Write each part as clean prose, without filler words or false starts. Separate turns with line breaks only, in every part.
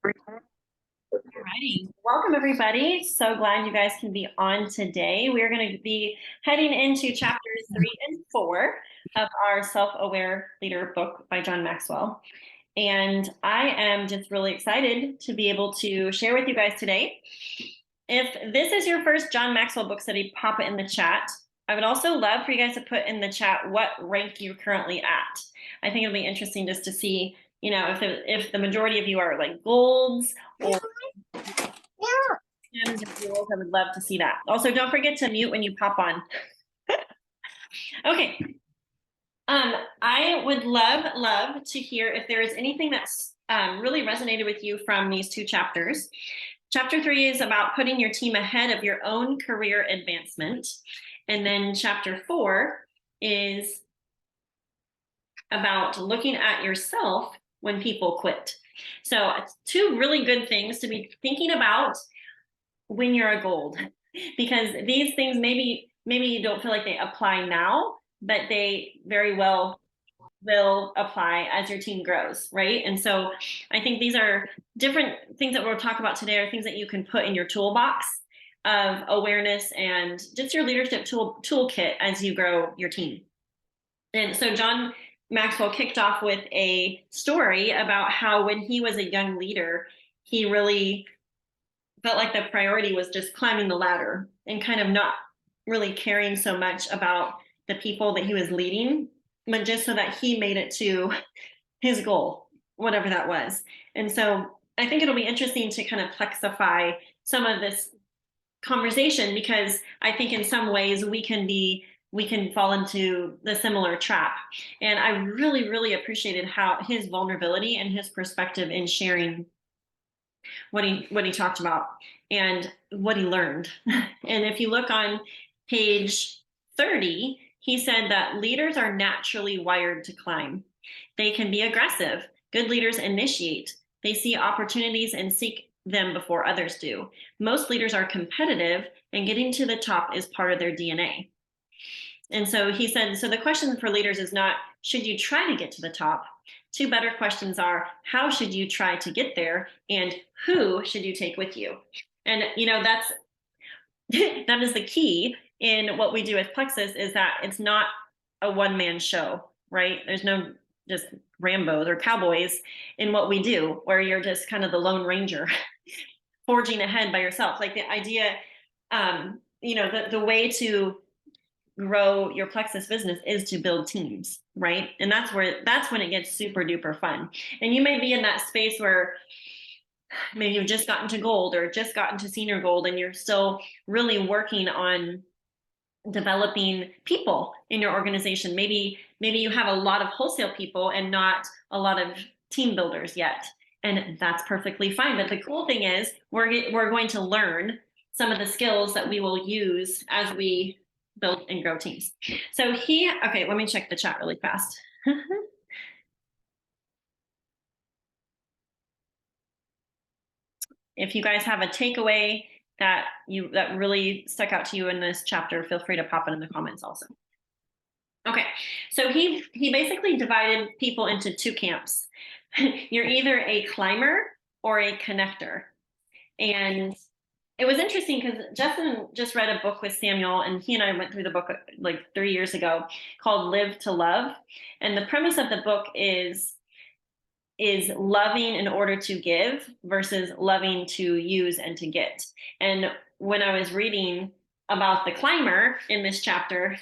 Alrighty. Welcome, everybody. So glad you guys can be on today. We're going to be heading into chapters 3 and 4 of our Self-Aware Leader book by John Maxwell. And I am just really excited to be able to share with you guys today. If this is your first John Maxwell book study, pop it in the chat. I would also love for you guys to put in the chat what rank you're currently at. I think it'll be interesting just to see, you know, if the majority of you are like golds or gems or jewels. I would love to see that. Also, don't forget to mute when you pop on. Okay. I would love to hear if there is anything that's really resonated with you from these two chapters. Chapter 3 is about putting your team ahead of your own career advancement. And then chapter 4 is about looking at yourself when people quit. So two really good things to be thinking about when you're a gold, because these things maybe you don't feel like they apply now, but they very well will apply as your team grows, right? And so I think these are different things that we'll talk about today are things that you can put in your toolbox of awareness and just your leadership toolkit as you grow your team. And so John Maxwell kicked off with a story about how when he was a young leader, he really felt like the priority was just climbing the ladder and kind of not really caring so much about the people that he was leading, but just so that he made it to his goal, whatever that was. And so I think it'll be interesting to kind of plexify some of this conversation, because I think in some ways we can fall into the similar trap. And I really appreciated how his vulnerability and his perspective in sharing what he talked about and what he learned. And if you look on page 30, he said that leaders are naturally wired to climb. They can be aggressive. Good leaders initiate. They see opportunities and seek them before others do. Most leaders are competitive, and getting to the top is part of their DNA. And so he said, so the question for leaders is not, should you try to get to the top? Two better questions are, how should you try to get there? And who should you take with you? And, you know, that is the key in what we do with Plexus, is that it's not a one-man show, right? There's no just Rambos or cowboys in what we do, where you're just kind of the Lone Ranger forging ahead by yourself. Like the idea, you know, the way to grow your Plexus business is to build teams, right? And that's when it gets super duper fun. And you may be in that space where maybe you've just gotten to gold or just gotten to senior gold, and you're still really working on developing people in your organization. Maybe you have a lot of wholesale people and not a lot of team builders yet. And that's perfectly fine. But the cool thing is we're going to learn some of the skills that we will use as we build and grow teams. So okay, let me check the chat really fast. If you guys have a takeaway that really stuck out to you in this chapter, feel free to pop it in the comments also. Okay, so he basically divided people into two camps. You're either a climber or a connector. And it was interesting because Justin just read a book with Samuel, and he and I went through the book like 3 years ago, called Live to Love. And the premise of the book is loving in order to give versus loving to use and to get. And when I was reading about the climber in this chapter,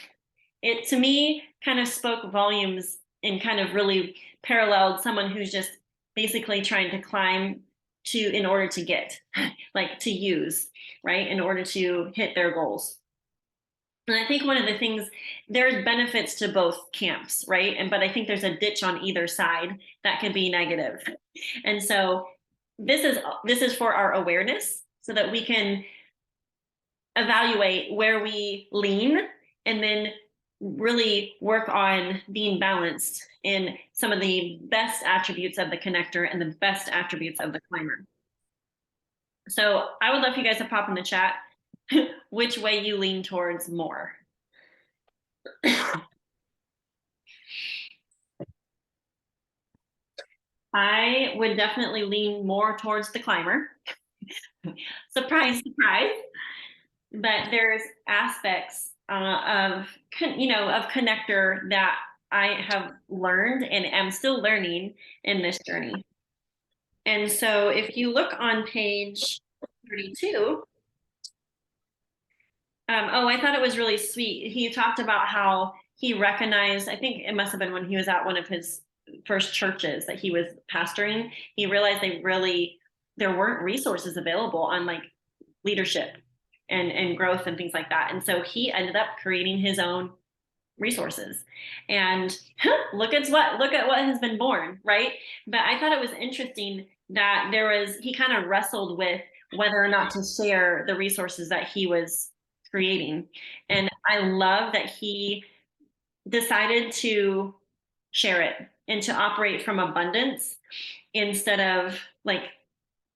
it to me kind of spoke volumes and kind of really paralleled someone who's just basically trying to climb in order to get, like to use, right, in order to hit their goals. And I think one of the things, there's benefits to both camps, right? But I think there's a ditch on either side that could be negative. And so this is for our awareness, so that we can evaluate where we lean and then really work on being balanced in some of the best attributes of the connector and the best attributes of the climber. So I would love for you guys to pop in the chat which way you lean towards more. I would definitely lean more towards the climber. Surprise, surprise. But there's aspects of connector that I have learned and am still learning in this journey. And so if you look on page 32, oh, I thought it was really sweet. He talked about how he recognized, I think it must have been when he was at one of his first churches that he was pastoring, he realized there weren't resources available on like leadership and growth and things like that. And so he ended up creating his own resources. And look at what has been born, right? But I thought it was interesting that he kind of wrestled with whether or not to share the resources that he was creating. And I love that he decided to share it and to operate from abundance instead of like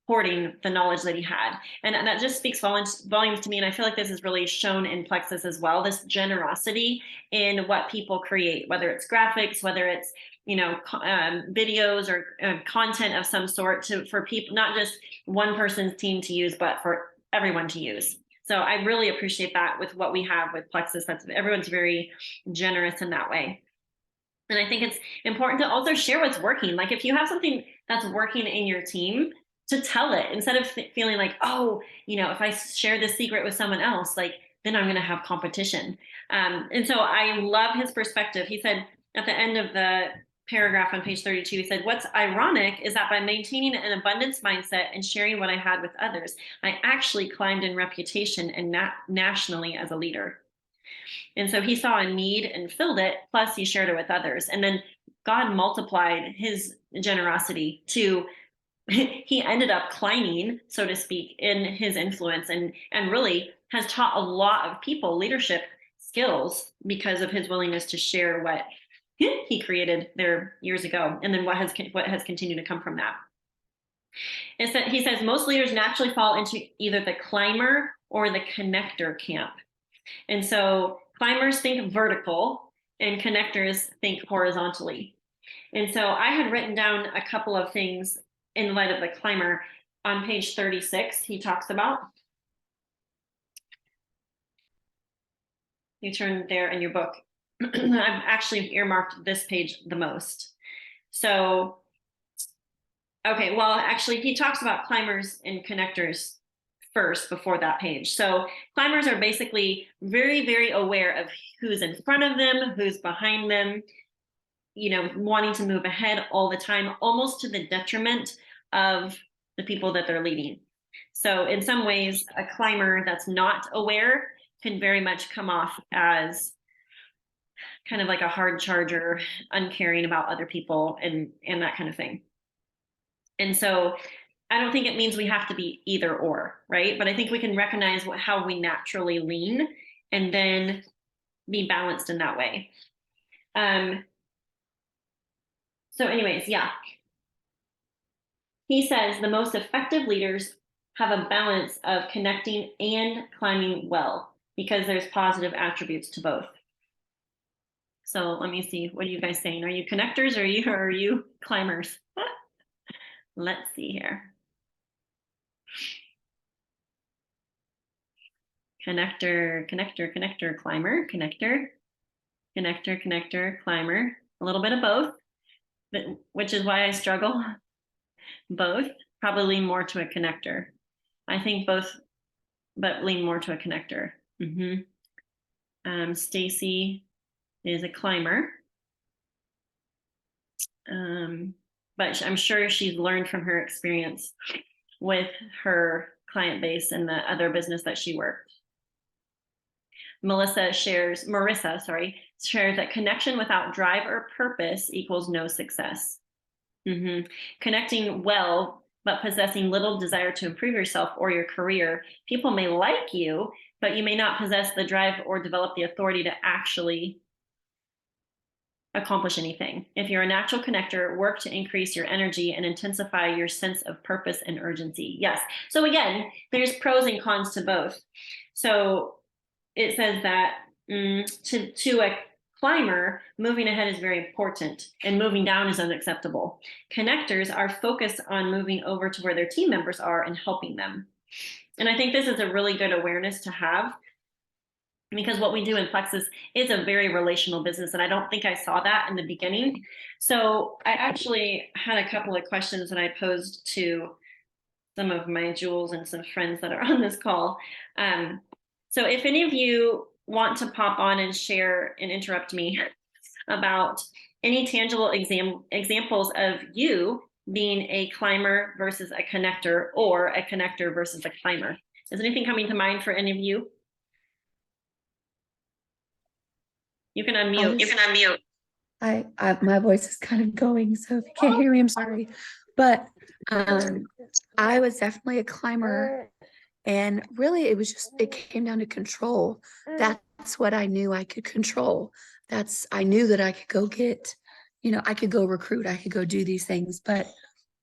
hoarding the knowledge that he had. And that just speaks volumes to me. And I feel like this is really shown in Plexus as well, this generosity in what people create, whether it's graphics, whether it's, videos or content of some sort for people, not just one person's team to use, but for everyone to use. So I really appreciate that with what we have with Plexus. Everyone's very generous in that way. And I think it's important to also share what's working. Like if you have something that's working in your team, to tell it instead of feeling like, oh, if I share this secret with someone else, like then I'm going to have competition. And so I love his perspective. He said at the end of the paragraph on page 32, he said, what's ironic is that by maintaining an abundance mindset and sharing what I had with others, I actually climbed in reputation and nationally as a leader. And so he saw a need and filled it, plus he shared it with others. And then God multiplied his generosity to he ended up climbing, so to speak, in his influence and really has taught a lot of people leadership skills because of his willingness to share what he created there years ago, and then what has continued to come from that. He says most leaders naturally fall into either the climber or the connector camp. And so climbers think vertical and connectors think horizontally. And so I had written down a couple of things in light of the climber. On page 36, he talks about, you turn there in your book. I've actually earmarked this page the most. So, okay, well, actually, he talks about climbers and connectors first before that page. So climbers are basically very, very aware of who's in front of them, who's behind them, wanting to move ahead all the time, almost to the detriment of the people that they're leading. So in some ways, a climber that's not aware can very much come off as kind of like a hard charger, uncaring about other people and that kind of thing. And so I don't think it means we have to be either or, right? But I think we can recognize how we naturally lean and then be balanced in that way. So anyways, yeah. He says the most effective leaders have a balance of connecting and climbing well because there's positive attributes to both. So let me see. What are you guys saying? Are you connectors or are you climbers? Let's see here. Connector, climber, connector, climber. A little bit of both, which is why I struggle. Both, probably lean more to a connector. I think both, but lean more to a connector. Stacy is a climber. But I'm sure she's learned from her experience with her client base and the other business that she worked. Marissa shares that connection without drive or purpose equals no success. Connecting well, but possessing little desire to improve yourself or your career. People may like you, but you may not possess the drive or develop the authority to actually accomplish anything. If you're a natural connector, work to increase your energy and intensify your sense of purpose and urgency. Yes. So again, there's pros and cons to both. So it says that to a climber, moving ahead is very important and moving down is unacceptable. Connectors are focused on moving over to where their team members are and helping them. And I think this is a really good awareness to have, because what we do in Plexus is a very relational business. And I don't think I saw that in the beginning. So I actually had a couple of questions that I posed to some of my jewels and some friends that are on this call. So if any of you want to pop on and share and interrupt me about any tangible examples of you being a climber versus a connector, or a connector versus a climber. Is anything coming to mind for any of you? You can unmute.
You can unmute. My voice is kind of going, so if you can't hear me, I'm sorry. But I was definitely a climber, and really it came down to control. That's what I knew I could control. I knew that I could go get, I could go recruit, I could go do these things, but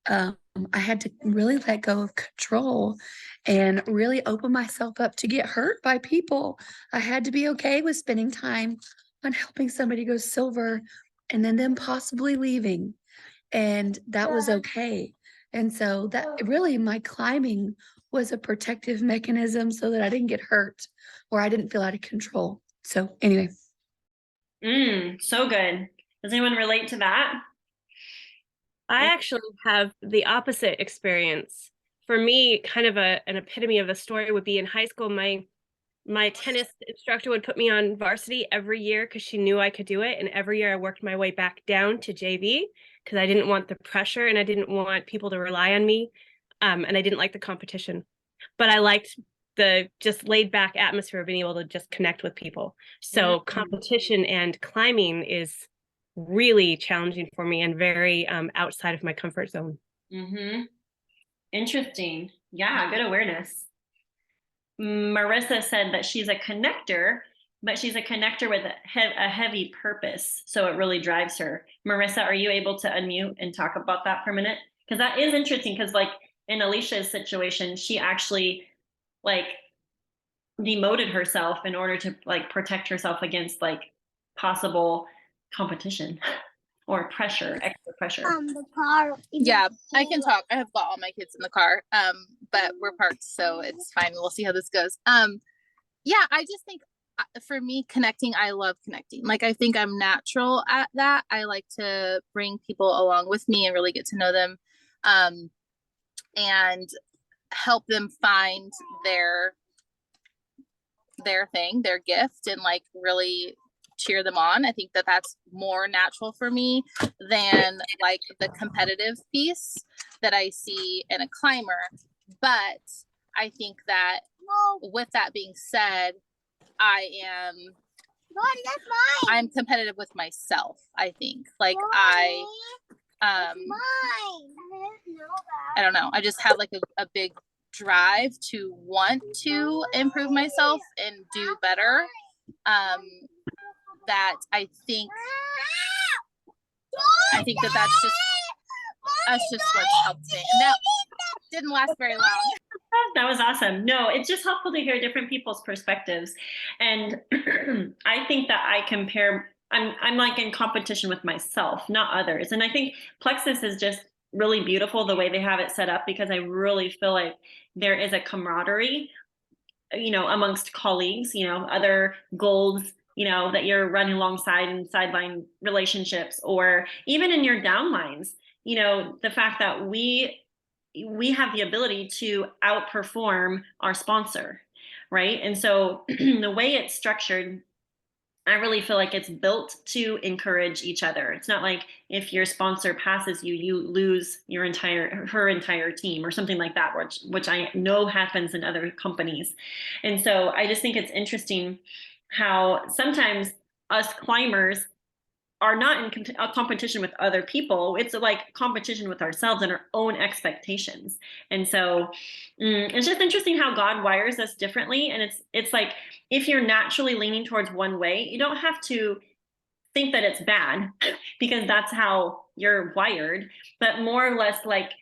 I had to really let go of control and really open myself up to get hurt by people. I had to be okay with spending time on helping somebody go silver and then them possibly leaving. And that was okay. And so that really, my climbing was a protective mechanism so that I didn't get hurt or I didn't feel out of control. So anyway.
So good. Does anyone relate to that?
I actually have the opposite experience. For me, kind of an epitome of a story would be in high school. My tennis instructor would put me on varsity every year because she knew I could do it. And every year I worked my way back down to JV because I didn't want the pressure and I didn't want people to rely on me. And I didn't like the competition. But I liked the just laid back atmosphere of being able to just connect with people. So competition and climbing is really challenging for me and very outside of my comfort zone.
Interesting. Yeah, good awareness. Marissa said that she's a connector, but she's a connector with a heavy purpose. So it really drives her. Marissa, are you able to unmute and talk about that for a minute? Because that is interesting, because like in Alicia's situation, she actually like demoted herself in order to like protect herself against like possible competition or pressure, extra pressure.
The car. Yeah, I can talk. I have got all my kids in the car, but we're parked, so it's fine. We'll see how this goes. Yeah, I just think for me, connecting, I love connecting. Like, I think I'm natural at that. I like to bring people along with me and really get to know them, and help them find their thing, their gift, and like really cheer them on. I think that that's more natural for me than like the competitive piece that I see in a climber. But I think that with that being said, I'm competitive with myself. I think like I don't know. I just have like a big drive to want to improve myself and do better. That I think that that's just what's helped me. And that didn't last very long.
That was awesome. No, it's just helpful to hear different people's perspectives. And I think that I'm like in competition with myself, not others. And I think Plexus is just really beautiful the way they have it set up, because I really feel like there is a camaraderie, amongst colleagues, other goals, that you're running alongside in sideline relationships, or even in your downlines, the fact that we have the ability to outperform our sponsor, right? And so the way it's structured, I really feel like it's built to encourage each other. It's not like if your sponsor passes you, you lose her entire team or something like that, which I know happens in other companies. And so I just think it's interesting how sometimes us climbers are not in a competition with other people. It's like competition with ourselves and our own expectations. And so it's just interesting how God wires us differently. And it's like, if you're naturally leaning towards one way, you don't have to think that it's bad because that's how you're wired, but more or less like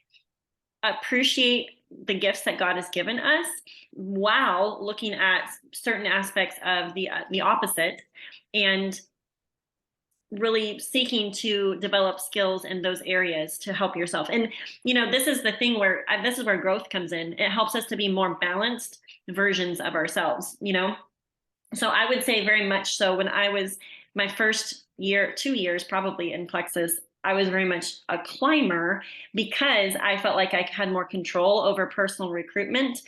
appreciate the gifts that God has given us while looking at certain aspects of the opposite, and really seeking to develop skills in those areas to help yourself. And, this is the thing where this is where growth comes in. It helps us to be more balanced versions of ourselves, So I would say very much so when I was my first year, 2 years probably in Plexus, I was very much a climber because I felt like I had more control over personal recruitment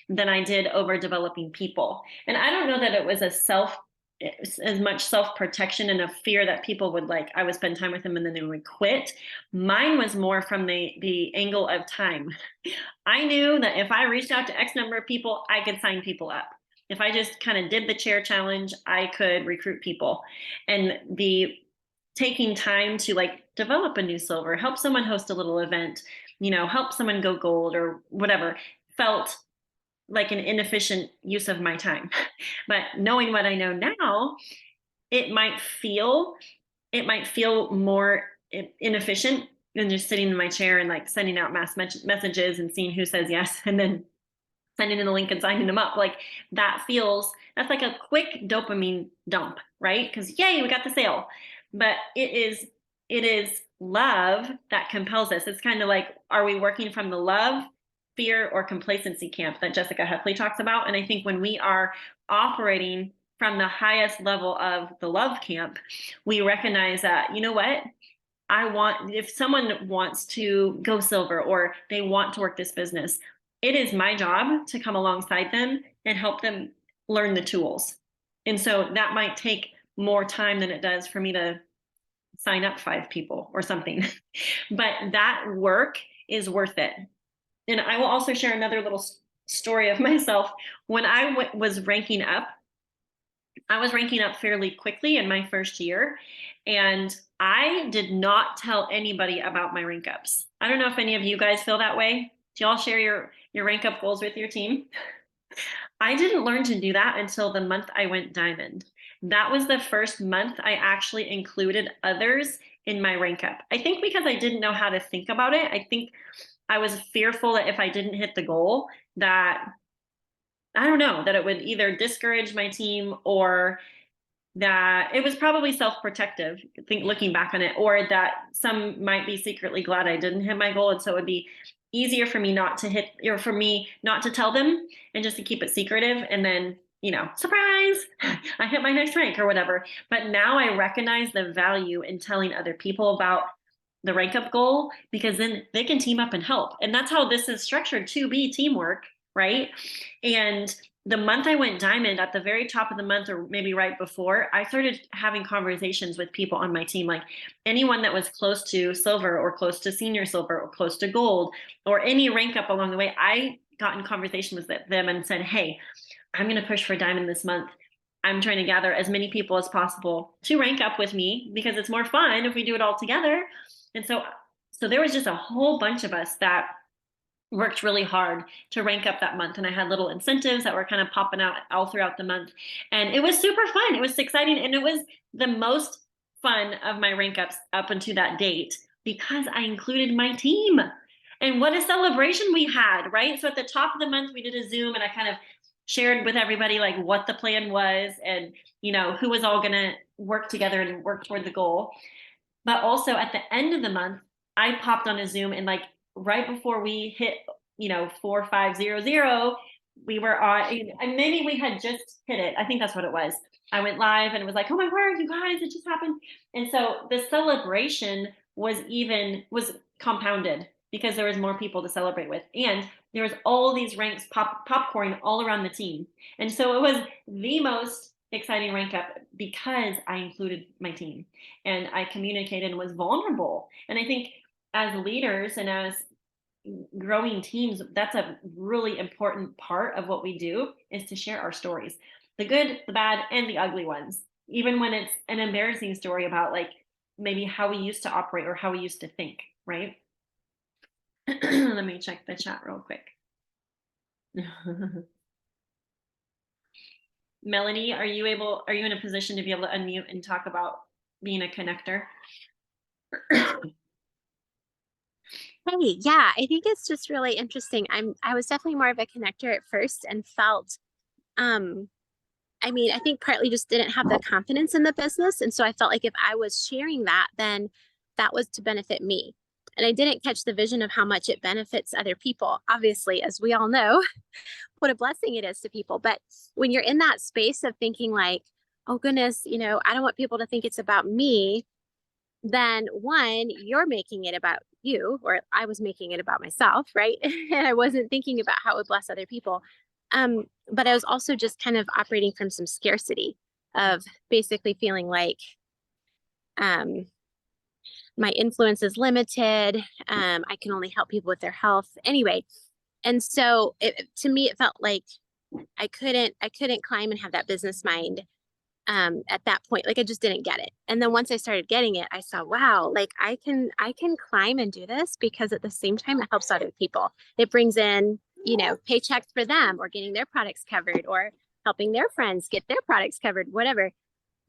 than I did over developing people. And I don't know that it was as much self-protection and a fear that people would I would spend time with them and then they would quit. Mine was more from the angle of time. I knew that if I reached out to X number of people, I could sign people up. If I just kind of did the chair challenge, I could recruit people. And the taking time to develop a new silver, help someone host a little event, help someone go gold or whatever, felt like an inefficient use of my time. But knowing what I know now, it might feel more inefficient than just sitting in my chair and sending out mass messages and seeing who says yes and then sending in the link and signing them up. That's like a quick dopamine dump, right? Because yay, we got the sale. But it is love that compels us. It's kind of like, are we working from the love, fear, or complacency camp that Jessica Heffley talks about? And I think when we are operating from the highest level of the love camp, we recognize that, you know what? If someone wants to go silver or they want to work this business, it is my job to come alongside them and help them learn the tools. And so that might take more time than it does for me to sign up 5 people or something. But that work is worth it. And I will also share another little story of myself. When I was ranking up, I was ranking up fairly quickly in my first year, and I did not tell anybody about my rank ups. I don't know if any of you guys feel that way. Do y'all share your rank up goals with your team? I didn't learn to do that until the month I went diamond. That was the first month I actually included others in my rank up. I think because I didn't know how to think about it. I think I was fearful that if I didn't hit the goal, that I don't know, that it would either discourage my team or that it was probably self-protective, looking back on it, or that some might be secretly glad I didn't hit my goal. And so it would be easier for me not to hit, or for me not to tell them and just to keep it secretive. And then, surprise, I hit my next rank or whatever. But now I recognize the value in telling other people about the rank up goal, because then they can team up and help. And that's how this is structured to be teamwork, right? And the month I went diamond, at the very top of the month, or maybe right before, I started having conversations with people on my team, like anyone that was close to silver or close to senior silver or close to gold or any rank up along the way. I got in conversation with them and said, hey, I'm going to push for diamond this month. I'm trying to gather as many people as possible to rank up with me because it's more fun if we do it all together. And so there was just a whole bunch of us that worked really hard to rank up that month. And I had little incentives that were kind of popping out all throughout the month. And it was super fun. It was exciting. And it was the most fun of my rank ups up until that date because I included my team. And what a celebration we had, right? So at the top of the month, we did a Zoom and I kind of shared with everybody what the plan was and, who was all going to work together and work toward the goal. But also at the end of the month, I popped on a Zoom and right before we hit, 4500, we were on, and maybe we had just hit it. I think that's what it was. I went live and it was like, oh my word, you guys, it just happened. And so the celebration was compounded because there was more people to celebrate with. And there was all these ranks popcorn all around the team. And so it was the most exciting rank up because I included my team and I communicated and was vulnerable. And I think as leaders and as growing teams, that's a really important part of what we do, is to share our stories, the good, the bad, and the ugly ones, even when it's an embarrassing story about maybe how we used to operate or how we used to think, right? Let me check the chat real quick. Melanie, are you in a position to be able to unmute and talk about being a connector?
Hey, yeah, I think it's just really interesting. I was definitely more of a connector at first and felt I mean, I think partly just didn't have the confidence in the business. And so I felt like if I was sharing that, then that was to benefit me. And I didn't catch the vision of how much it benefits other people. Obviously, as we all know, what a blessing it is to people. But when you're in that space of thinking like, oh goodness, I don't want people to think it's about me, then one, you're making it about you, or I was making it about myself, right? And I wasn't thinking about how it would bless other people. But I was also just kind of operating from some scarcity of basically feeling like um, my influence is limited. I can only help people with their health anyway. And so to me, it felt like I couldn't climb and have that business mind at that point. Like I just didn't get it. And then once I started getting it, I saw, wow, like I can climb and do this because at the same time it helps other people. It brings in, paychecks for them or getting their products covered or helping their friends get their products covered, whatever.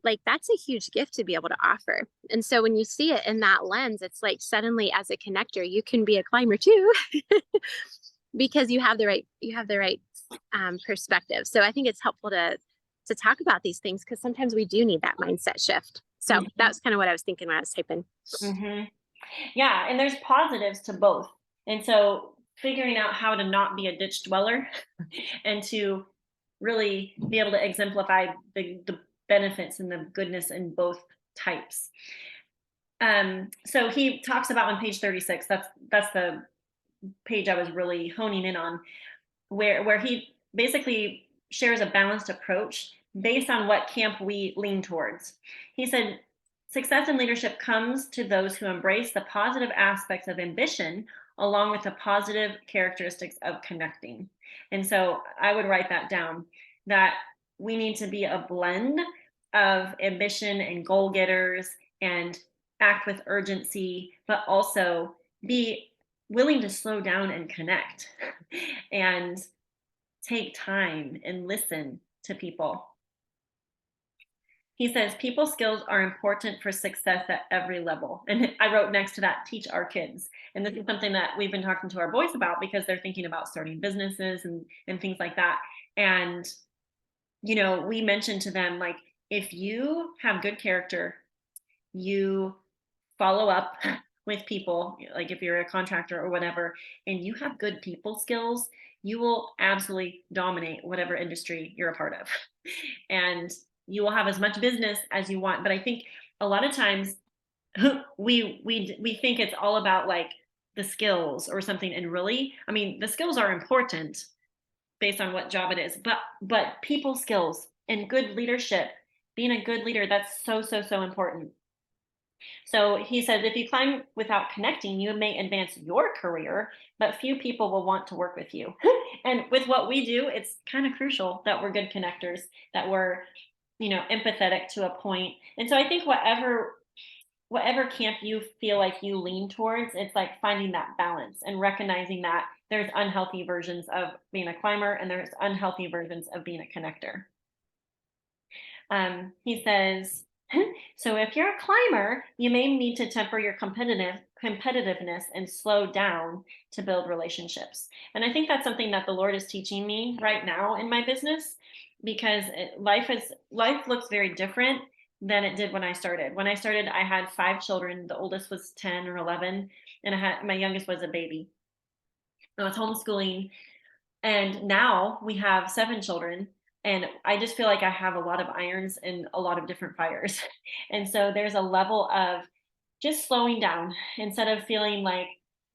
Like that's a huge gift to be able to offer. And so when you see it in that lens, it's like suddenly as a connector, you can be a climber too. Because you have the right perspective. So I think it's helpful to talk about these things because sometimes we do need that mindset shift. So that's kind of what I was thinking when I was typing.
Yeah, and there's positives to both. And so figuring out how to not be a ditch dweller and to really be able to exemplify the benefits and the goodness in both types. So he talks about on page 36, that's the page I was really honing in on, where he basically shares a balanced approach based on what camp we lean towards. He said, success in leadership comes to those who embrace the positive aspects of ambition along with the positive characteristics of connecting. And so I would write that down, that we need to be a blend of ambition and goal getters and act with urgency, but also be willing to slow down and connect and take time and listen to people. He says people skills are important for success at every level. And I wrote next to that, teach our kids. And this is something that we've been talking to our boys about because they're thinking about starting businesses and things like that. And, we mentioned to them, like, if you have good character, you follow up with people, like if you're a contractor or whatever, and you have good people skills, you will absolutely dominate whatever industry you're a part of. And you will have as much business as you want. But I think a lot of times we think it's all about like the skills or something. And really, I mean, the skills are important based on what job it is, but people skills and good leadership, being a good leader, that's so important. So he says, if you climb without connecting, you may advance your career, but few people will want to work with you. And with what we do, it's kind of crucial that we're good connectors, that we're, empathetic to a point. And so I think whatever camp you feel like you lean towards, it's like finding that balance and recognizing that there's unhealthy versions of being a climber and there's unhealthy versions of being a connector. He says, so if you're a climber, you may need to temper your competitiveness and slow down to build relationships. And I think that's something that the Lord is teaching me right now in my business, because life looks very different than it did when I started. When I started, I had 5 children. The oldest was 10 or 11, and my youngest was a baby. I was homeschooling, and now we have 7 children. And I just feel like I have a lot of irons and a lot of different fires. And so there's a level of just slowing down instead of feeling like,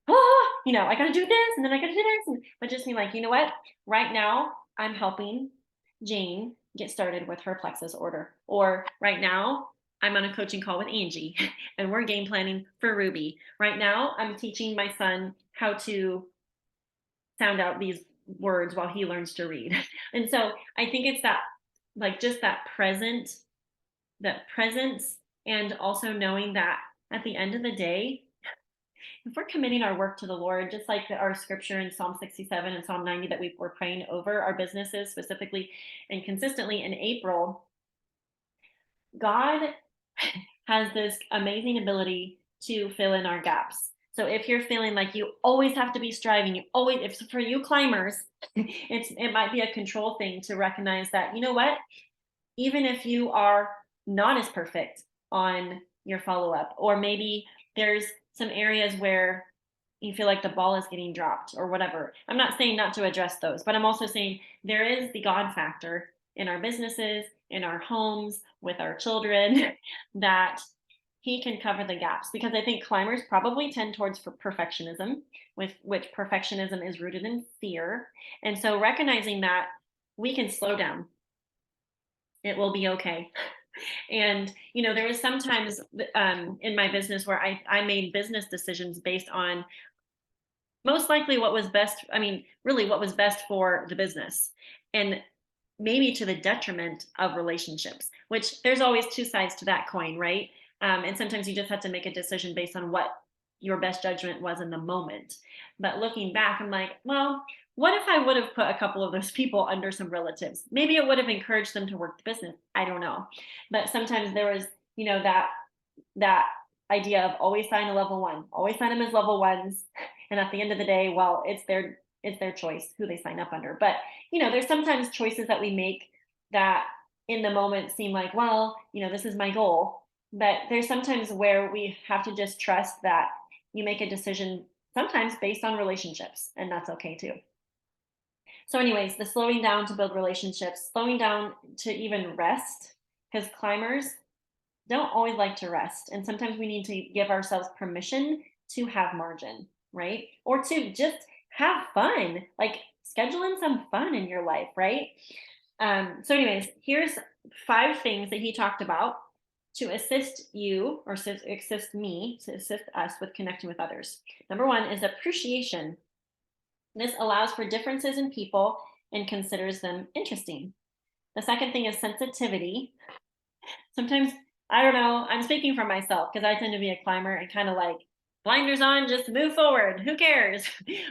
I got to do this and then I got to do this. But just being like, you know what? Right now, I'm helping Jane get started with her plexus order. Or right now, I'm on a coaching call with Angie and we're game planning for Ruby. Right now, I'm teaching my son how to sound out these words while he learns to read. And so I think it's that, like, just that presence, and also knowing that at the end of the day, if we're committing our work to the Lord, just like our scripture in Psalm 67 and Psalm 90 that we were praying over our businesses specifically and consistently in April, God has this amazing ability to fill in our gaps. So if you're feeling like you always have to be striving, if for you climbers, it might be a control thing to recognize that, you know what, even if you are not as perfect on your follow-up, or maybe there's some areas where you feel like the ball is getting dropped or whatever. I'm not saying not to address those, but I'm also saying there is the God factor in our businesses, in our homes, with our children, that he can cover the gaps, because I think climbers probably tend towards perfectionism, with which perfectionism is rooted in fear. And so recognizing that we can slow down, it will be okay. And there was sometimes in my business where I made business decisions based on most likely what was best. I mean, really what was best for the business, and maybe to the detriment of relationships, which there's always two sides to that coin, right? And sometimes you just have to make a decision based on what your best judgment was in the moment. But looking back, I'm like, well, what if I would have put a couple of those people under some relatives? Maybe it would have encouraged them to work the business. I don't know. But sometimes there was, that idea of always sign a level one, always sign them as level ones. And at the end of the day, well, it's their choice who they sign up under. But there's sometimes choices that we make that in the moment seem like, well, this is my goal. But there's sometimes where we have to just trust that you make a decision sometimes based on relationships, and that's okay too. So anyways, the slowing down to build relationships, slowing down to even rest, because climbers don't always like to rest. And sometimes we need to give ourselves permission to have margin, right? Or to just have fun, like schedule in some fun in your life, right? So anyways, here's 5 things that he talked about to assist you, or assist me, to assist us with connecting with others. Number 1 is appreciation. This allows for differences in people and considers them interesting. The second thing is sensitivity. Sometimes, I don't know, I'm speaking for myself because I tend to be a climber and kind of like blinders on, just move forward. Who cares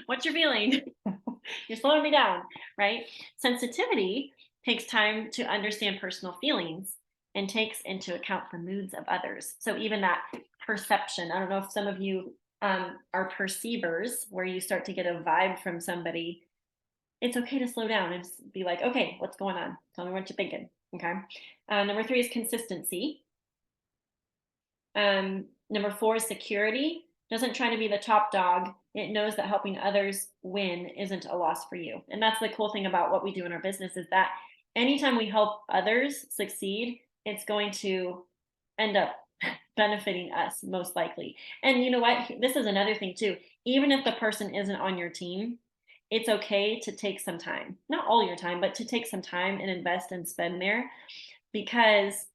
what you're feeling? You're slowing me down, right? Sensitivity takes time to understand personal feelings and takes into account the moods of others. So even that perception, I don't know if some of you are perceivers, where you start to get a vibe from somebody. It's okay to slow down and just be like, okay, what's going on? Tell me what you're thinking. Okay. Number 3 is consistency. Number 4 is security. Doesn't try to be the top dog. It knows that helping others win isn't a loss for you. And that's the cool thing about what we do in our business, is that anytime we help others succeed, it's going to end up benefiting us most likely. And you know what? This is another thing too. Even if the person isn't on your team, it's okay to take some time, not all your time, but to take some time and invest and spend there, because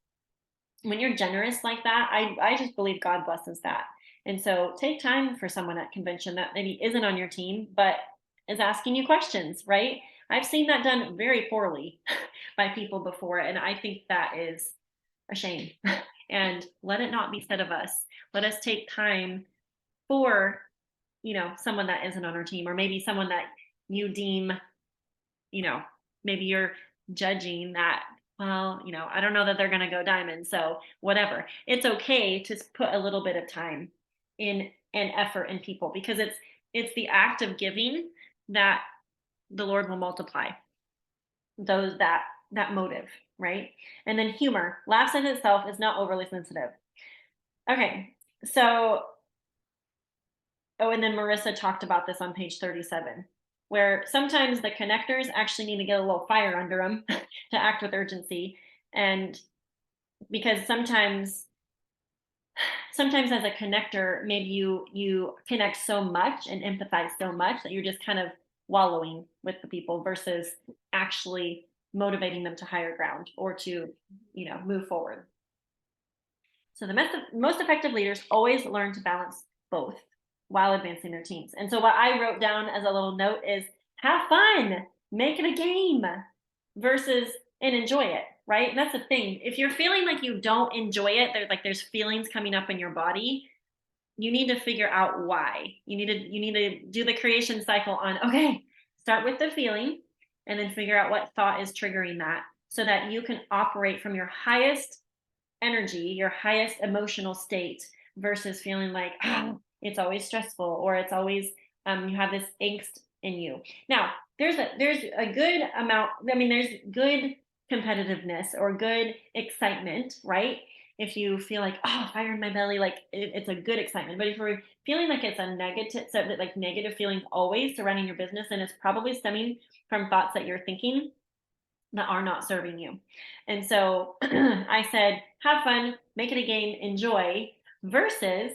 when you're generous like that, I just believe God blesses that. And so take time for someone at convention that maybe isn't on your team, but is asking you questions, right? I've seen that done very poorly by people before. And I think that is a shame. And let it not be said of us. Let us take time for, someone that isn't on our team, or maybe someone that you deem, maybe you're judging that, well, I don't know that they're going to go diamond. So whatever, it's okay to put a little bit of time in and effort in people, because it's the act of giving that the Lord will multiply that motive, right? And then humor. Laughs in itself is not overly sensitive. Okay, so, and then Marissa talked about this on page 37, where sometimes the connectors actually need to get a little fire under them to act with urgency. And because sometimes as a connector, maybe you connect so much and empathize so much that you're just kind of wallowing with the people versus actually motivating them to higher ground, or to move forward. So the most effective leaders always learn to balance both while advancing their teams. And so what I wrote down as a little note is, have fun, make it a game, versus and enjoy it, right? And that's the thing. If you're feeling like you don't enjoy it, there's feelings coming up in your body, you need to figure out why. You need to do the creation cycle on, okay, start with the feeling and then figure out what thought is triggering that, so that you can operate from your highest energy, your highest emotional state, versus feeling like, oh, it's always stressful, or it's always you have this angst in you. Now, there's a good amount. I mean, there's good competitiveness or good excitement, right? If you feel like, oh, fire in my belly, like it's a good excitement. But if you're feeling like it's a negative, so that like negative feelings always surrounding your business, then it's probably stemming from thoughts that you're thinking that are not serving you. And so I said, have fun, make it a game, enjoy, versus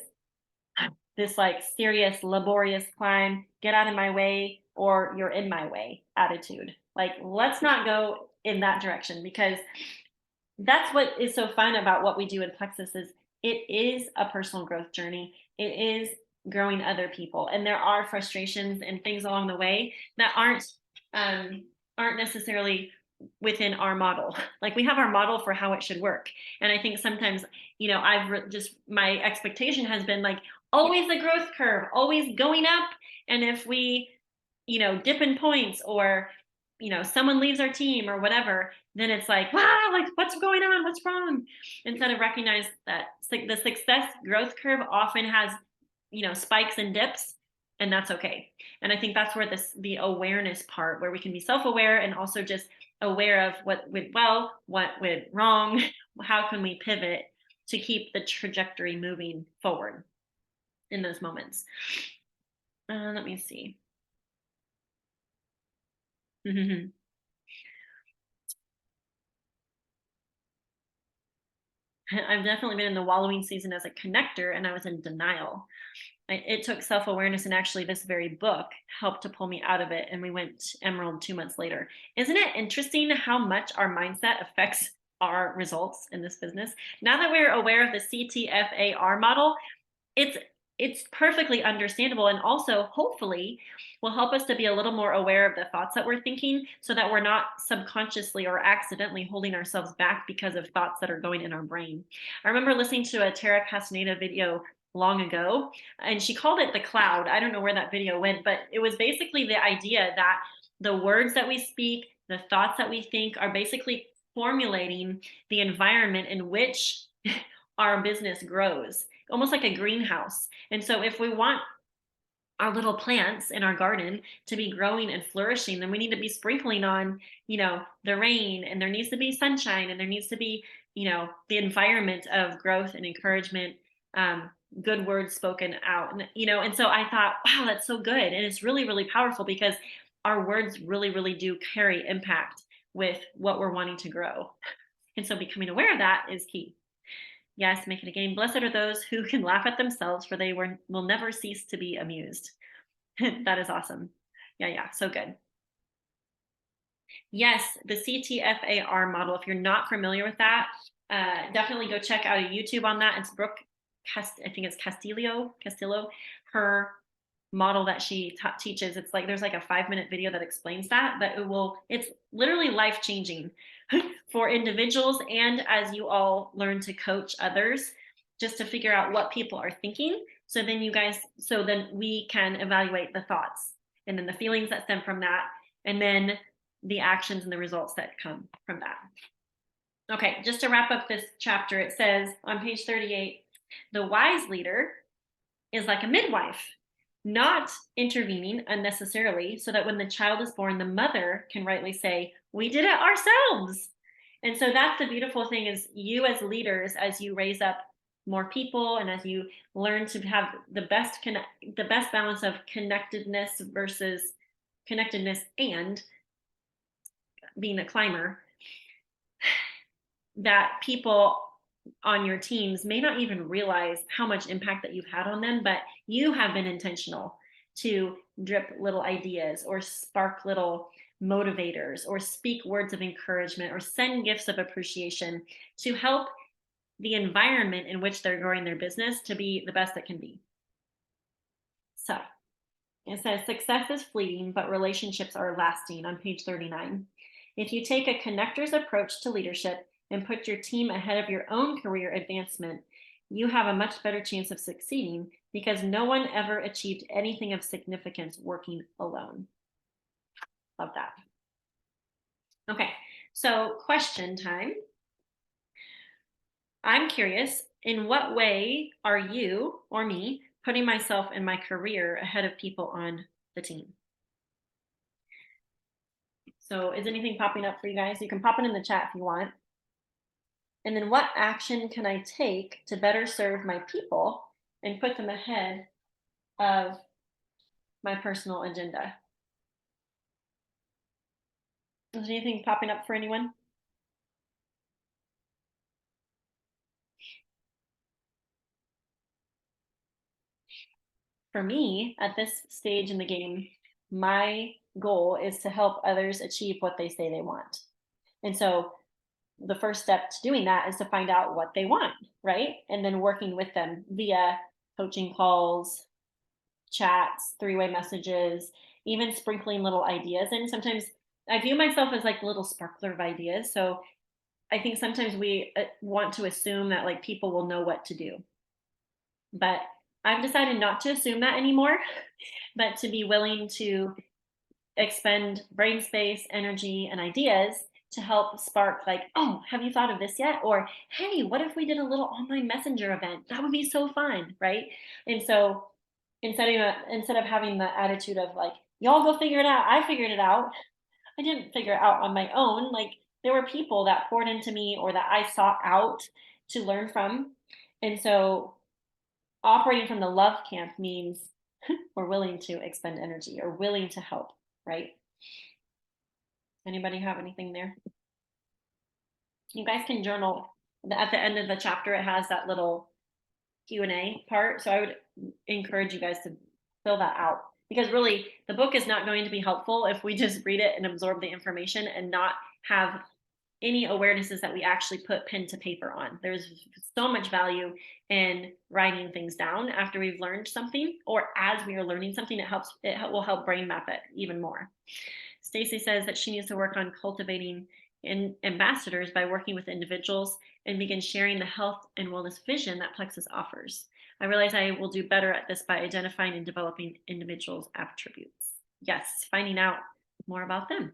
this like serious, laborious climb, get out of my way, or you're in my way attitude. Like, let's not go in that direction, because that's what is so fun about what we do in Plexus is it is a personal growth journey. It is growing other people, and there are frustrations and things along the way that aren't necessarily within our model. Like, we have our model for how it should work, and I think sometimes, just my expectation has been like always the growth curve, always going up, and if we dip in points, or someone leaves our team or whatever, then it's like, wow, like what's going on? What's wrong? Instead of recognize that the success growth curve often has, spikes and dips, and that's okay. And I think that's where the awareness part, where we can be self-aware and also just aware of what went well, what went wrong, how can we pivot to keep the trajectory moving forward in those moments. Let me see. I've definitely been in the wallowing season as a connector, and I was in denial. It took self-awareness, and actually this very book helped to pull me out of it, and we went Emerald 2 months later. Isn't it interesting how much our mindset affects our results in this business? Now that we're aware of the CTFAR model, it's perfectly understandable, and also hopefully will help us to be a little more aware of the thoughts that we're thinking, so that we're not subconsciously or accidentally holding ourselves back because of thoughts that are going in our brain. I remember listening to a Tara Castaneda video long ago, and she called it the cloud. I don't know where that video went, but it was basically the idea that the words that we speak, the thoughts that we think, are basically formulating the environment in which our business grows, almost like a greenhouse. And so if we want our little plants in our garden to be growing and flourishing, then we need to be sprinkling on, the rain, and there needs to be sunshine, and there needs to be, the environment of growth and encouragement, good words spoken out, and so I thought, wow, that's so good. And it's really, really powerful, because our words really, really do carry impact with what we're wanting to grow. And so becoming aware of that is key. Yes, make it a game. Blessed are those who can laugh at themselves, for they will never cease to be amused. That is awesome. Yeah, so good. Yes, the CTFAR model. If you're not familiar with that, definitely go check out a YouTube on that. It's Brooke, I think it's Castillo, her model that she teaches. It's like there's like a 5-minute video that explains that, but it's literally life-changing for individuals, and as you all learn to coach others, just to figure out what people are thinking, so then we can evaluate the thoughts, and then the feelings that stem from that, and then the actions and the results that come from that. Okay, just to wrap up this chapter, it says on page 38, the wise leader is like a midwife, not intervening unnecessarily, so that when the child is born, the mother can rightly say, we did it ourselves. And so that's the beautiful thing, is you as leaders, as you raise up more people, and as you learn to have the best balance of connectedness and being a climber, that people on your teams may not even realize how much impact that you've had on them, but you have been intentional to drip little ideas, or spark little motivators, or speak words of encouragement, or send gifts of appreciation to help the environment in which they're growing their business to be the best it can be. So it says success is fleeting, but relationships are lasting on page 39. If you take a connector's approach to leadership and put your team ahead of your own career advancement, you have a much better chance of succeeding, because no one ever achieved anything of significance working alone. Love that. Okay, so question time. I'm curious, in what way are you or me putting myself and my career ahead of people on the team? So is anything popping up for you guys? You can pop it in the chat if you want. And then what action can I take to better serve my people and put them ahead of my personal agenda? Is anything popping up for anyone? For me, at this stage in the game, my goal is to help others achieve what they say they want. And so the first step to doing that is to find out what they want, right? And then working with them via coaching calls, chats, three-way messages, even sprinkling little ideas in. Sometimes I view myself as like a little sparkler of ideas. So I think sometimes we want to assume that like people will know what to do. But I've decided not to assume that anymore, but to be willing to expend brain space, energy, and ideas to help spark like, oh, have you thought of this yet? Or, hey, what if we did a little online messenger event? That would be so fun, right? And so instead of having the attitude of like, y'all go figure it out, I figured it out. I didn't figure it out on my own. Like there were people that poured into me or that I sought out to learn from. And so operating from the love camp means we're willing to expend energy or willing to help, right? Anybody have anything there? You guys can journal. At the end of the chapter, it has that little Q&A part. So I would encourage you guys to fill that out because really the book is not going to be helpful if we just read it and absorb the information and not have any awarenesses that we actually put pen to paper on. There's so much value in writing things down after we've learned something or as we are learning something. It will help brain map it even more. Stacy says that she needs to work on cultivating ambassadors by working with individuals and begin sharing the health and wellness vision that Plexus offers. I realize I will do better at this by identifying and developing individuals' attributes. Yes, finding out more about them.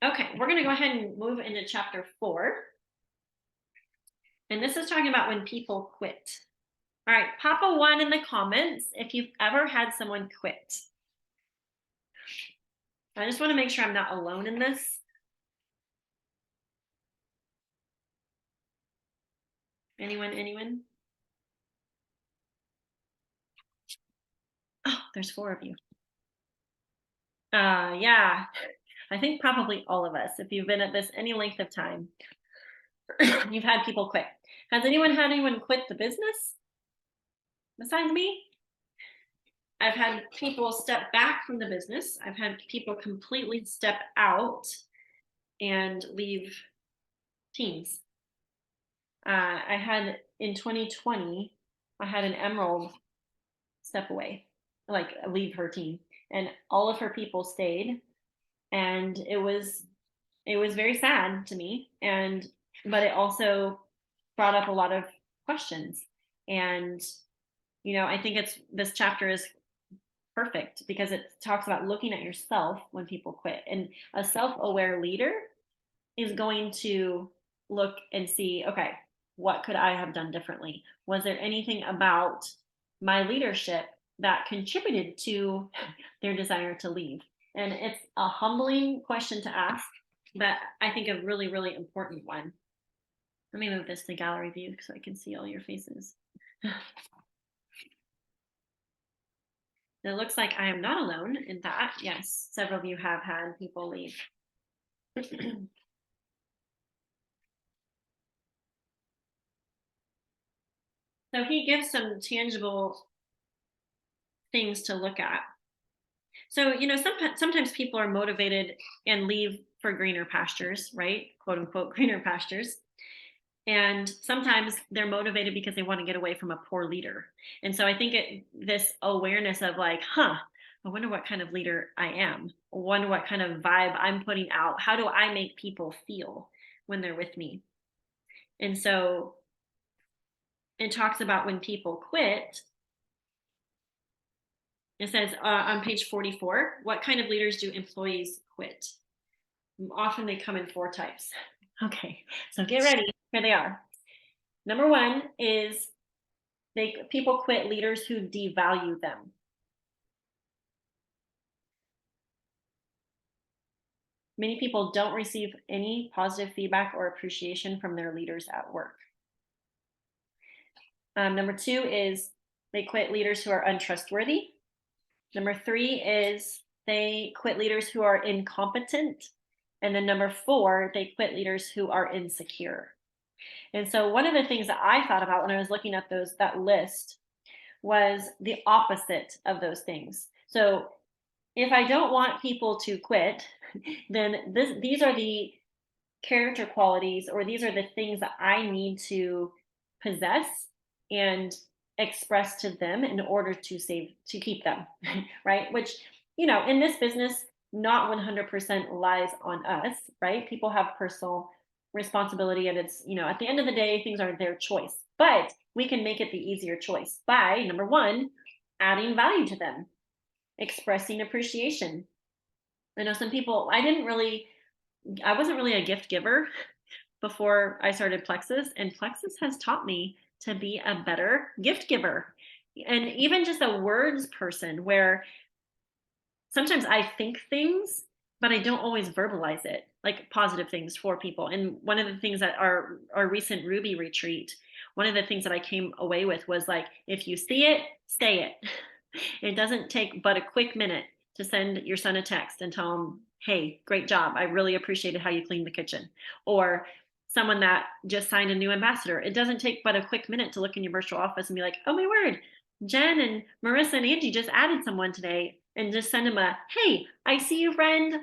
Okay, we're going to go ahead and move into chapter 4. And this is talking about when people quit. All right, pop a 1 in the comments if you've ever had someone quit. I just want to make sure I'm not alone in this. Anyone? Oh, there's 4 of you. Yeah, I think probably all of us, if you've been at this any length of time, you've had people quit. Has anyone had anyone quit the business besides me? I've had people step back from the business. I've had people completely step out and leave teams. I had in 2020, I had an Emerald step away, like leave her team, and all of her people stayed, and it was very sad to me, but it also brought up a lot of questions, and I think this chapter is perfect because it talks about looking at yourself when people quit, and a self-aware leader is going to look and see, okay, what could I have done differently? Was there anything about my leadership that contributed to their desire to leave? And it's a humbling question to ask, but I think a really, really important one. Let me move this to gallery view so I can see all your faces. It looks like I am not alone in that. Yes, several of you have had people leave. So he gives some tangible things to look at. So, sometimes people are motivated and leave for greener pastures, right? Quote unquote, greener pastures. And sometimes they're motivated because they want to get away from a poor leader. And so I think this awareness of like, I wonder what kind of leader I am. I wonder what kind of vibe I'm putting out. How do I make people feel when they're with me? And so it talks about when people quit. It says on page 44, what kind of leaders do employees quit? Often they come in 4 types. Okay, so get ready. Here they are. Number 1 is people quit leaders who devalue them. Many people don't receive any positive feedback or appreciation from their leaders at work. Number 2 is they quit leaders who are untrustworthy. Number 3 is they quit leaders who are incompetent. And then number 4, they quit leaders who are insecure. And so one of the things that I thought about when I was looking at that list was the opposite of those things. So if I don't want people to quit, then these are the character qualities, or these are the things that I need to possess and express to them in order to keep them, right? Which, in this business, not 100% lies on us, right? People have personal responsibility, and it's, at the end of the day, things are their choice, but we can make it the easier choice by, number 1, adding value to them, expressing appreciation. I know some people, I wasn't really a gift giver before I started Plexus, and Plexus has taught me to be a better gift giver, and even just a words person, where sometimes I think things, but I don't always verbalize it, like positive things for people. And one of the things that our recent Ruby retreat, one of the things that I came away with was like, if you see it, say it. It doesn't take but a quick minute to send your son a text and tell him, hey, great job. I really appreciated how you cleaned the kitchen. Or someone that just signed a new ambassador. It doesn't take but a quick minute to look in your virtual office and be like, oh my word, Jen and Marissa and Angie just added someone today, and just send them a, hey, I see you, friend.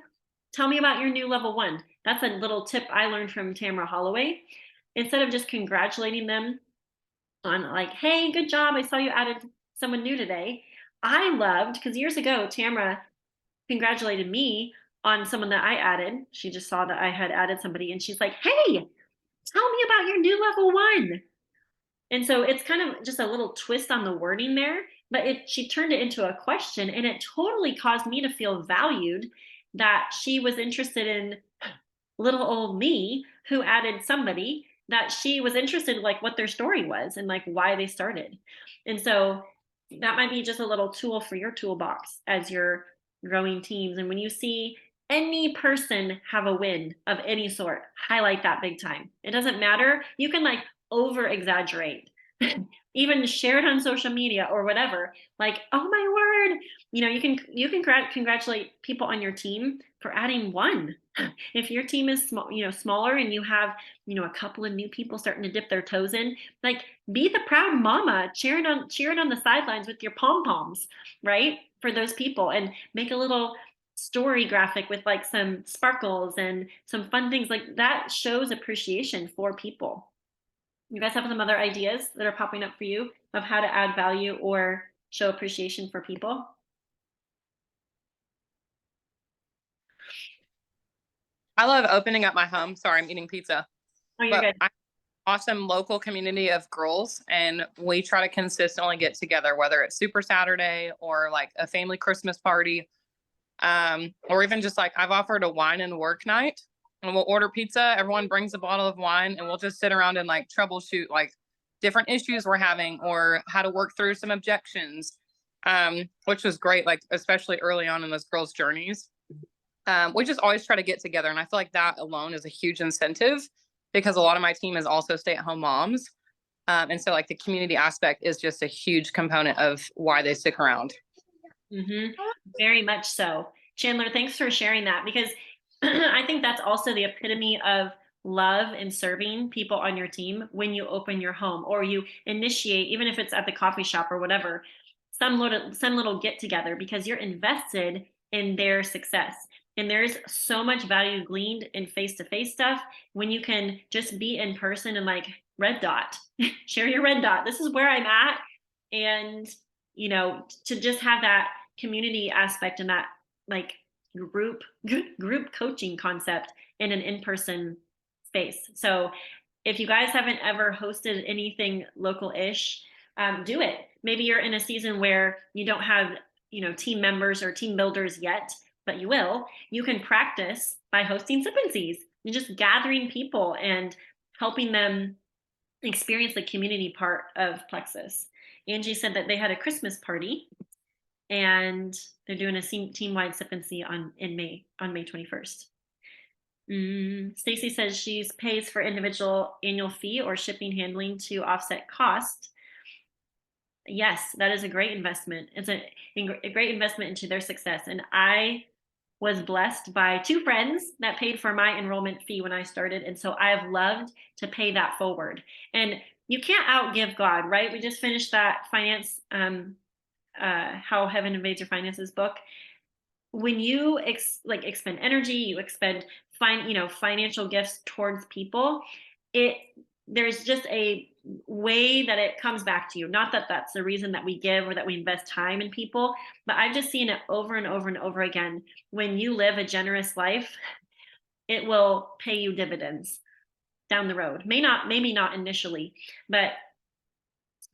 Tell me about your new level 1. That's a little tip I learned from Tamara Holloway. Instead of just congratulating them on like, hey, good job, I saw you added someone new today. I loved, because years ago, Tamara congratulated me on someone that I added. She just saw that I had added somebody, and she's like, hey, tell me about your new level 1. And so it's kind of just a little twist on the wording there, but she turned it into a question, and it totally caused me to feel valued, that she was interested in little old me who added somebody, that she was interested in like what their story was and like why they started. And so that might be just a little tool for your toolbox as you're growing teams. And when you see any person have a win of any sort, highlight that big time. It doesn't matter. You can like over exaggerate, even share it on social media or whatever. Like, oh my word, you can congratulate people on your team for adding 1. If your team is small, smaller, and you have, a couple of new people starting to dip their toes in, like, be the proud mama cheering on the sidelines with your pom poms, right? For those people, and make a little story graphic with like some sparkles and some fun things. Like, that shows appreciation for people. You guys have some other ideas that are popping up for you of how to add value or show appreciation for people?
I love opening up my home. Sorry, I'm eating pizza.
Oh, you're good.
I awesome local community of girls, and we try to consistently get together, whether it's Super Saturday or like a family Christmas party, or even just like I've offered a wine and work night, and we'll order pizza. Everyone brings a bottle of wine, and we'll just sit around and like troubleshoot like different issues we're having or how to work through some objections, which was great, like especially early on in those girls' journeys. We just always try to get together, and I feel like that alone is a huge incentive, because a lot of my team is also stay-at-home moms. And so like the community aspect is just a huge component of why they stick around.
Mm-hmm. Very much so. Chandler, thanks for sharing that, because I think that's also the epitome of love and serving people on your team. When you open your home or you initiate, even if it's at the coffee shop or whatever, some little get together, because you're invested in their success. And there's so much value gleaned in face-to-face stuff when you can just be in person and like red dot, share your red dot. This is where I'm at. And, to just have that community aspect and that like group coaching concept in an in-person space. So if you guys haven't ever hosted anything local-ish, do it. Maybe you're in a season where you don't have, team members or team builders yet, but you will. You can practice by hosting sip and sees and just gathering people and helping them experience the community part of Plexus. Angie said that they had a Christmas party, and they're doing a team-wide sip and see on May 21st. Stacy says she pays for individual annual fee or shipping handling to offset cost. Yes, that is a great investment. It's a great investment into their success. And I was blessed by 2 friends that paid for my enrollment fee when I started. And so I've loved to pay that forward. And you can't outgive God, right? We just finished that finance, How Heaven Invades Your Finances book. When you expend energy, you expend financial gifts towards people, there's just a way that it comes back to you. Not that that's the reason that we give or that we invest time in people, but I've just seen it over and over and over again. When you live a generous life, it will pay you dividends down the road. Maybe not initially, but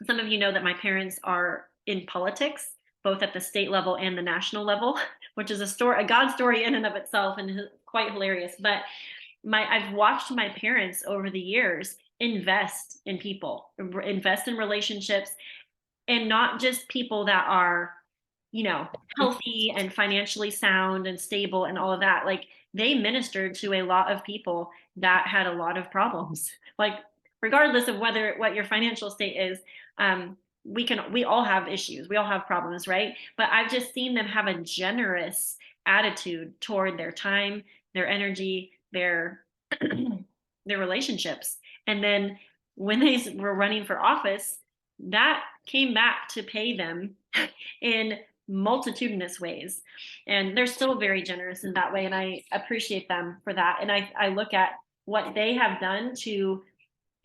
some of you know that my parents are in politics, both at the state level and the national level, which is a God story in and of itself and quite hilarious. But I've watched my parents over the years invest in people, invest in relationships, and not just people that are, healthy and financially sound and stable and all of that. Like, they ministered to a lot of people that had a lot of problems. Like, regardless of what your financial state is, we all have issues. We all have problems, right? But I've just seen them have a generous attitude toward their time, their energy, their their relationships. And then when they were running for office, that came back to pay them in multitudinous ways. And they're still very generous in that way. And I appreciate them for that. And I look at what they have done to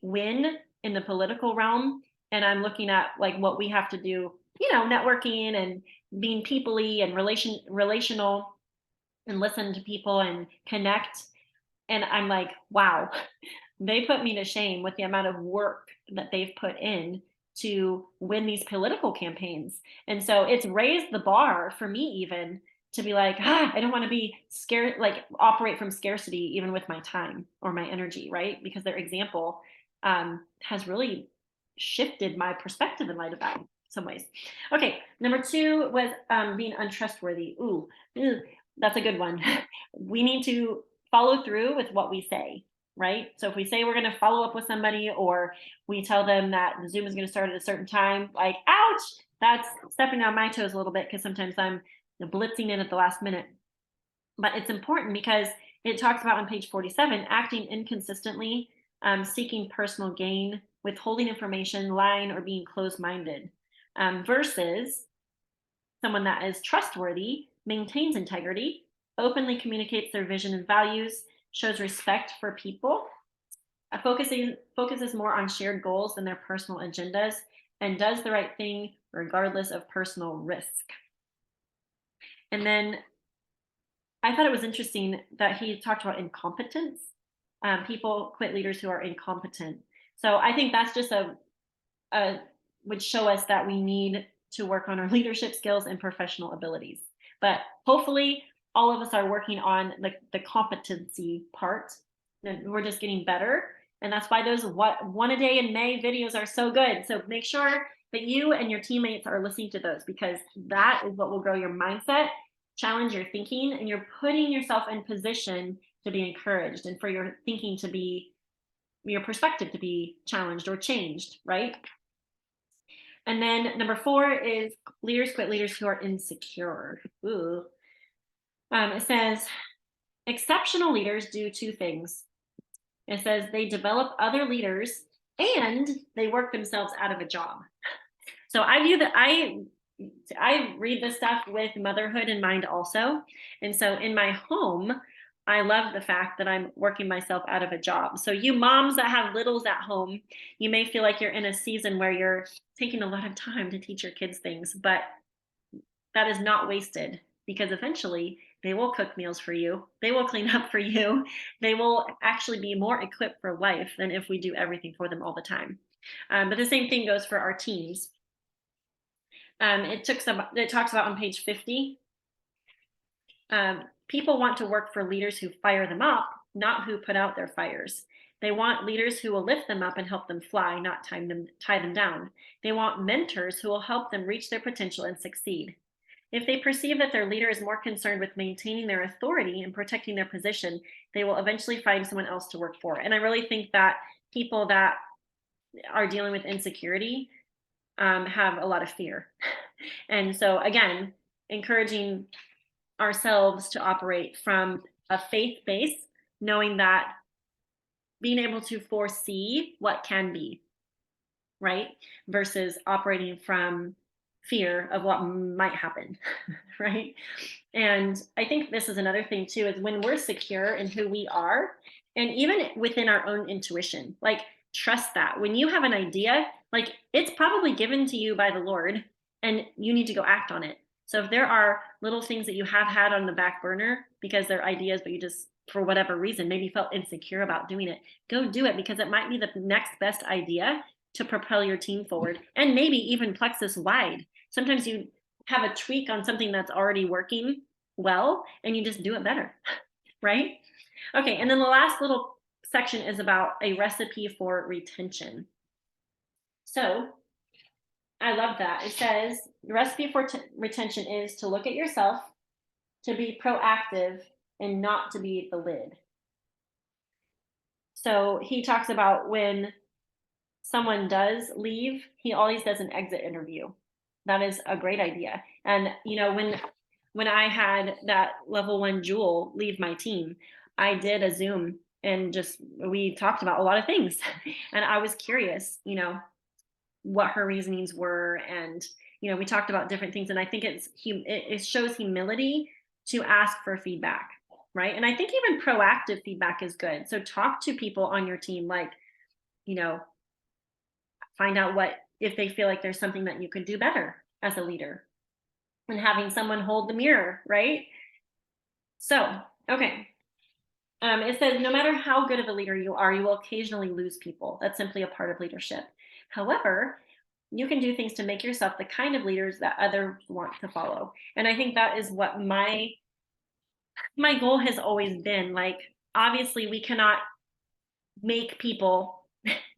win in the political realm. And I'm looking at like what we have to do, networking and being peoply and relational and listen to people and connect. And I'm like, wow, they put me to shame with the amount of work that they've put in to win these political campaigns. And so it's raised the bar for me even to be like, I don't want to be scared, like operate from scarcity, even with my time or my energy, right? Because their example has really shifted my perspective in light of that in some ways. Okay, number 2 was being untrustworthy. That's a good one. We need to follow through with what we say, right? So if we say we're going to follow up with somebody, or we tell them that the Zoom is going to start at a certain time, like, ouch, that's stepping on my toes a little bit, because sometimes I'm blitzing in at the last minute. But it's important because it talks about on page 47, acting inconsistently, seeking personal gain, withholding information, lying, or being closed-minded, versus someone that is trustworthy, maintains integrity, openly communicates their vision and values, shows respect for people, focuses more on shared goals than their personal agendas, and does the right thing regardless of personal risk. And then I thought it was interesting that he talked about incompetence. People quit leaders who are incompetent. So I think that's just would show us that we need to work on our leadership skills and professional abilities. But hopefully all of us are working on the competency part, and we're just getting better. And that's why those one a day in May videos are so good. So make sure that you and your teammates are listening to those, because that is what will grow your mindset, challenge your thinking, and you're putting yourself in position to be encouraged and for your thinking to be, your perspective to be challenged or changed, right? And then number 4 is leaders quit leaders who are insecure. Ooh. It says exceptional leaders do 2 things. It says they develop other leaders and they work themselves out of a job. So I view that I read this stuff with motherhood in mind also. And so in my home, I love the fact that I'm working myself out of a job. So you moms that have littles at home, you may feel like you're in a season where you're taking a lot of time to teach your kids things, but that is not wasted, because eventually they will cook meals for you. They will clean up for you. They will actually be more equipped for life than if we do everything for them all the time. But the same thing goes for our teams. It talks about on page 50. People want to work for leaders who fire them up, not who put out their fires. They want leaders who will lift them up and help them fly, not tie them down. They want mentors who will help them reach their potential and succeed. If they perceive that their leader is more concerned with maintaining their authority and protecting their position, they will eventually find someone else to work for. And I really think that people that are dealing with insecurity have a lot of fear. And so, again, encouraging ourselves to operate from a faith base, knowing that being able to foresee what can be, right? Versus operating from fear of what might happen, right? And I think this is another thing too, is when we're secure in who we are, and even within our own intuition, like trust that when you have an idea, like it's probably given to you by the Lord and you need to go act on it. So if there are little things that you have had on the back burner because they're ideas, but you just, for whatever reason, maybe felt insecure about doing it, go do it, because it might be the next best idea to propel your team forward, and maybe even plexus wide. Sometimes you have a tweak on something that's already working well and you just do it better, right? Okay, and then the last little section is about a recipe for retention. So I love that. It says the recipe for retention is to look at yourself, to be proactive, and not to be the lid. So he talks about when someone does leave, he always does an exit interview. That is a great idea. And you know, when I had that level 1 Jewel leave my team, I did a Zoom and just we talked about a lot of things. And I was curious, you know, what her reasonings were, and you know, we talked about different things. And I think it shows humility to ask for feedback, right? And I think even proactive feedback is good. So talk to people on your team, like, you know, find out what, if they feel like there's something that you could do better as a leader, and having someone hold the mirror, right? So, okay. It says, no matter how good of a leader you are, you will occasionally lose people. That's simply a part of leadership. However, you can do things to make yourself the kind of leaders that others want to follow. And I think that is what my goal has always been. Like, obviously, we cannot make people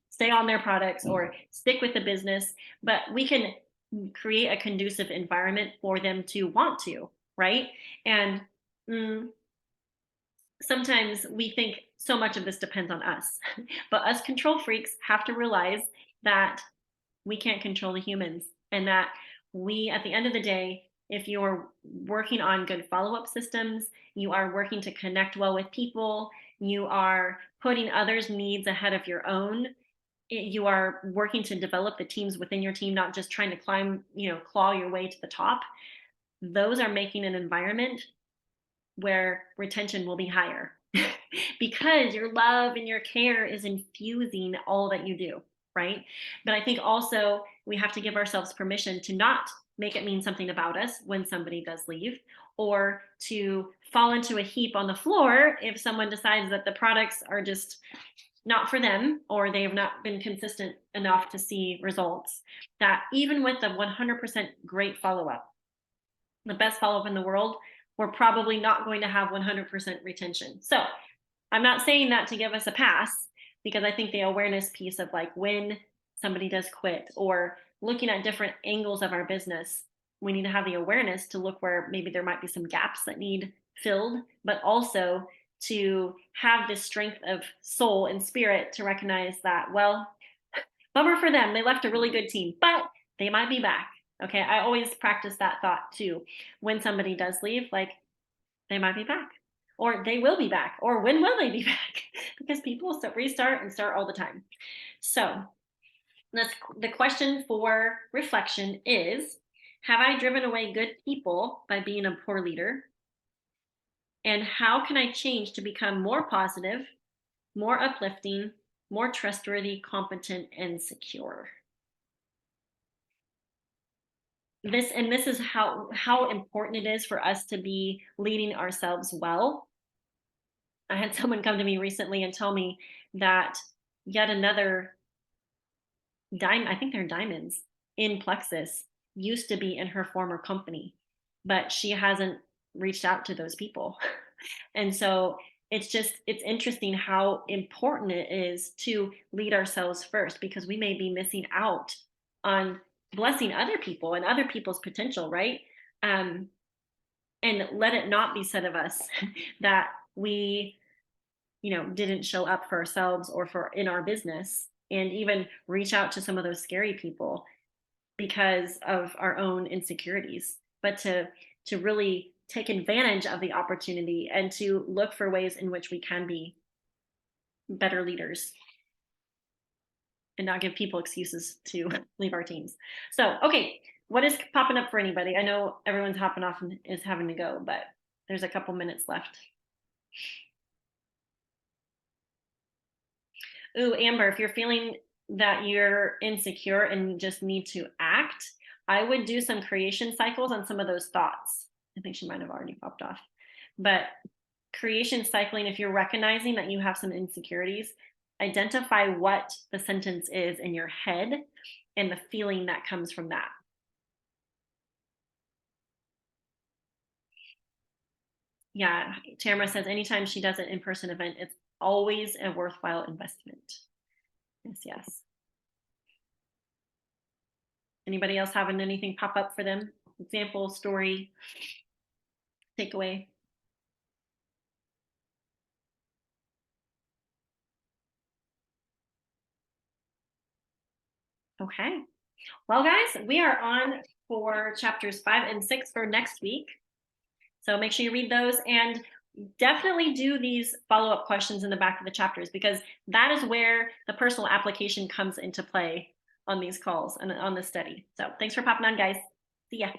stay on their products or stick with the business, but we can create a conducive environment for them to want to, right? And sometimes we think so much of this depends on us, but us control freaks have to realize that we can't control the humans, and that we, at the end of the day, if you're working on good follow-up systems, you are working to connect well with people, you are putting others' needs ahead of your own, you are working to develop the teams within your team, not just trying to climb, you know, claw your way to the top. Those are making an environment where retention will be higher because your love and your care is infusing all that you do, right? But I think also we have to give ourselves permission to not make it mean something about us when somebody does leave, or to fall into a heap on the floor if someone decides that the products are just not for them, or they have not been consistent enough to see results. That even with the 100% great follow-up, the best follow-up in the world, we're probably not going to have 100% retention. So I'm not saying that to give us a pass, because I think the awareness piece of like when somebody does quit, or looking at different angles of our business, we need to have the awareness to look where maybe there might be some gaps that need filled, but also to have this strength of soul and spirit to recognize that, well, bummer for them, they left a really good team, but they might be back. Okay, I always practice that thought too. When somebody does leave, like, they might be back, or they will be back, or when will they be back? Because people restart and start all the time. So the question for reflection is, have I driven away good people by being a poor leader? And how can I change to become more positive, more uplifting, more trustworthy, competent, and secure? This is how important it is for us to be leading ourselves well. I had someone come to me recently and tell me that yet another diamond, I think they're diamonds, in Plexus used to be in her former company, but she hasn't reached out to those people. And so it's interesting how important it is to lead ourselves first, because we may be missing out on blessing other people and other people's potential, right? And let it not be said of us that we, didn't show up for ourselves or for in our business, and even reach out to some of those scary people because of our own insecurities, but to really take advantage of the opportunity and to look for ways in which we can be better leaders and not give people excuses to leave our teams. So, okay, what is popping up for anybody? I know everyone's hopping off and is having to go, but there's a couple minutes left. Ooh, Amber, if you're feeling that you're insecure and just need to act, I would do some creation cycles on some of those thoughts. I think she might have already popped off. But creation cycling, if you're recognizing that you have some insecurities, identify what the sentence is in your head and the feeling that comes from that. Yeah, Tamara says anytime she does an in-person event, it's always a worthwhile investment. Yes, yes. Anybody else having anything pop up for them? Example, story, takeaway? Okay. Well, guys, we are on for chapters 5 and 6 for next week. So make sure you read those and definitely do these follow-up questions in the back of the chapters, because that is where the personal application comes into play on these calls and on the study. So thanks for popping on, guys. See ya.